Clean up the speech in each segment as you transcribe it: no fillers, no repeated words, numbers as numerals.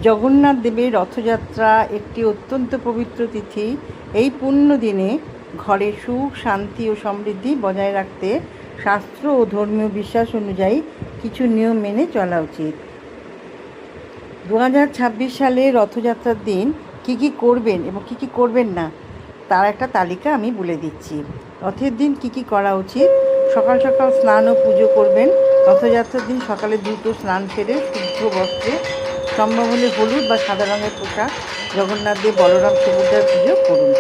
জগন্নাথ দেবের রথযাত্রা একটি অত্যন্ত পবিত্র তিথি। এই পুণ্য দিনে ঘরে সুখ, শান্তি ও সমৃদ্ধি বজায় রাখতে শাস্ত্র ও ধর্মীয় বিশ্বাস অনুযায়ী কিছু নিয়ম মেনে চলা উচিত। 2026 সালে রথযাত্রার দিন কি করবেন এবং কি করবেন না তার একটা তালিকা আমি বলে দিচ্ছি। রথের দিন কি করা উচিত: সকাল সকাল স্নান ও পুজো করবেন। রথযাত্রার দিন সকালে দ্রুত স্নান সেরে শুদ্ধ বস্ত্রে, সম্ভব হলে হলুদ বা সাদা রঙের পোশাক, জগন্নাথ দেব, বলরাম, সুভদ্রার পুজো করুন।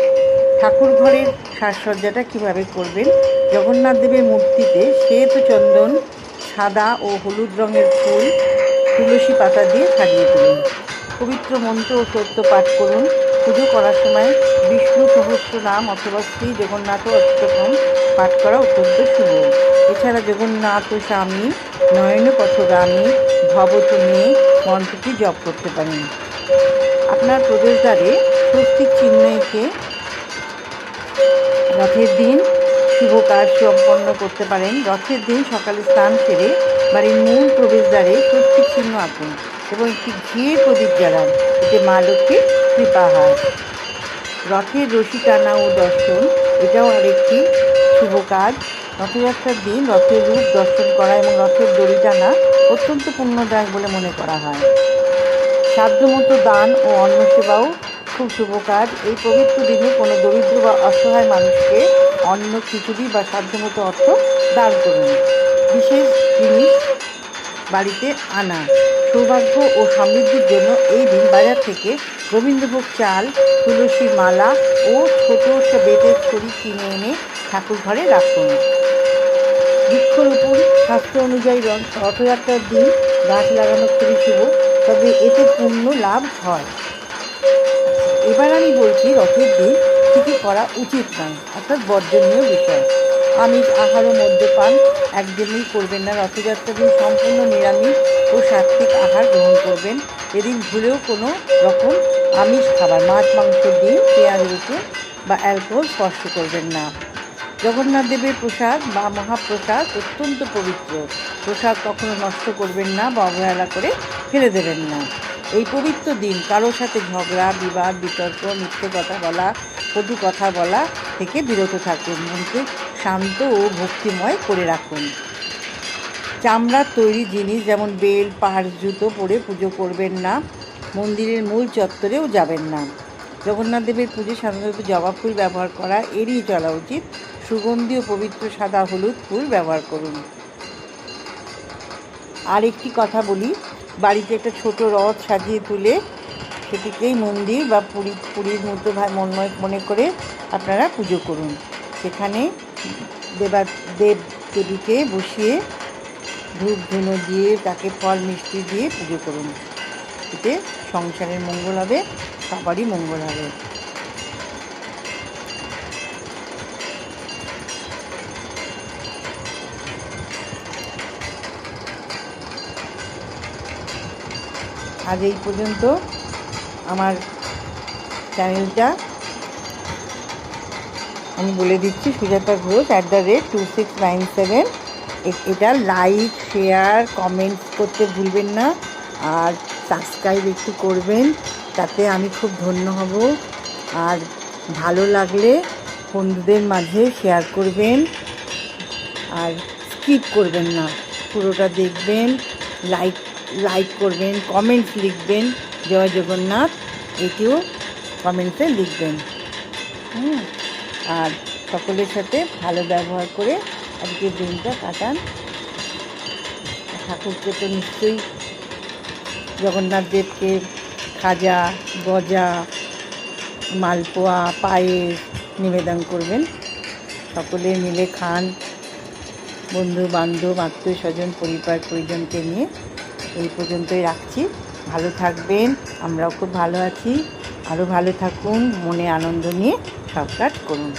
ঠাকুর ঘরের সাজসজ্জাটা কীভাবে করবেন: জগন্নাথ দেবের মূর্তিতে শ্বেত চন্দন, সাদা ও হলুদ রঙের ফুল, তুলসী পাতা দিয়ে সাজিয়ে তুলুন। পবিত্র মন্ত্র ও সত্য পাঠ করুন। পুজো করার সময় বিষ্ণু সহস্র নাম অথবা শ্রী জগন্নাথ অষ্টকম পাঠ করা অত্যন্ত শুভ। এছাড়া জগন্নাথ স্বামী নয়ন পথগামী ভব তুমি মন্ত্রটি জপ করতে পারেন। আপনার প্রবেশদ্বারে স্বস্তিক চিহ্ন এঁকে রথের দিন শুভ কাজ সম্পন্ন করতে পারেন। রথের দিন সকালে স্নান সেরে বাড়ির মূল প্রবেশদ্বারে স্বস্তিক চিহ্ন আঁকুন এবং একটি ঘিয়ের প্রদীপ জ্বালান, এতে মা লক্ষ্মীর কৃপা হয়। রথের রশি টানা ও দর্শন, এটাও আরেকটি শুভ কাজ। রথযাত্রার দিন রথের রূপ দর্শন করা এবং রথের দড়ি টানা অত্যন্ত পুণ্যদায়ক বলে মনে করা হয়। সাধ্যমতো দান ও অন্ন সেবাও খুব শুভ কাজ। এই পবিত্র দিনে কোনো দরিদ্র বা অসহায় মানুষকে অন্ন, খিচুড়ি বা সাধ্যমতো অর্থ দান করুন। বিশেষ জিনিস বাড়িতে আনা, সৌভাগ্য ও সমৃদ্ধির জন্য এই দিন বাজার থেকে গোবিন্দভোগ চাল, তুলসী মালা ও ছোট বেতের ছড়ি কিনে এনে ঠাকুর ঘরে রাখুন। বৃক্ষরোপণ, শাস্ত্র অনুযায়ী রথযাত্রার দিন গাছ লাগানো খুবই শুভ, তবে এতে পূর্ণ লাভ হয়। এবার আমি বলছি রথের দিন কী করা উচিত নয়, অর্থাৎ বর্জনীয় বিষয়। আমিষ আহার ও মদ্যপান একদমই করবেন না। রথযাত্রার দিন সম্পূর্ণ নিরামিষ ও সাত্ত্বিক আহার গ্রহণ করবেন। এদিন ভুলেও কোনো রকম আমিষ খাবার, মাছ, মাংস, ডিম, পেঁয়াজ, রসুন বা অ্যালকোহল স্পর্শ করবেন না। জগন্নাথ দেবের প্রসাদ বা মহাপ্রসাদ অত্যন্ত পবিত্র। প্রসাদ কখনো নষ্ট করবেন না বা অবহেলা করে ফেলে দেবেন না। এই পবিত্র দিন কারোর সাথে ঝগড়া, বিবাদ, বিতর্ক, মিথ্যে কথা বলা, কটু কথা বলা থেকে বিরত থাকুন। মনকে শান্ত ও ভক্তিময় করে রাখুন। চামড়ার তৈরি জিনিস যেমন বেল, পার্স, জুতো পরে পুজো করবেন না। মন্দিরের মূল চত্বরেও যাবেন না। জগন্নাথ দেবের পুজোয় সাধারণত জবা ফুল ব্যবহার করা এড়িয়ে চলা উচিত। সুগন্ধি ও পবিত্র সাদা হলুদ ফুল ব্যবহার করুন। আর একটি কথা বলি, বাড়িতে একটা ছোট রথ সাজিয়ে তুলে সেটিকেই মন্দির বা পুরীর মতো মনে করে আপনারা পুজো করুন। সেখানে দেব দেবীকে বসিয়ে ধূপ ধুনো দিয়ে তাকে ফল মিষ্টি দিয়ে পুজো করুন। এতে সংসারের মঙ্গল হবে, সবারই মঙ্গল হবে। আজ এই পর্যন্ত। আমার চ্যানেলটা আমি বলে দিচ্ছি, সুজাতা ঘোষ @2697। এটা লাইক, শেয়ার, কমেন্টস করতে ভুলবেন না। আর সাবস্ক্রাইব একটু করবেন, তাতে আমি খুব ধন্য হব। আর ভালো লাগলে বন্ধুদের মাঝে শেয়ার করবেন। আর স্কিপ করবেন না, পুরোটা দেখবেন, লাইক করবেন, কমেন্টস লিখবেন, জয় জগন্নাথ এটিও কমেন্টসে লিখবেন। আর সকলের সাথে ভালো ব্যবহার করে আজকের দিনটা কাটান। ঠাকুরকে তো নিশ্চয়ই, জগন্নাথ দেবকে খাজা, গজা, মালপোয়া, পায়েস নিবেদন করবেন। সকলে মিলে খান, বন্ধু বান্ধব, আত্মীয় স্বজন, পরিবার পরিজনকে নিয়ে। এই পর্যন্তই রাখছি। ভালো থাকবেন, আমরাও খুব ভালো আছি। আরও ভালো থাকুন, মনে আনন্দ নিয়ে সব কাজ করুন।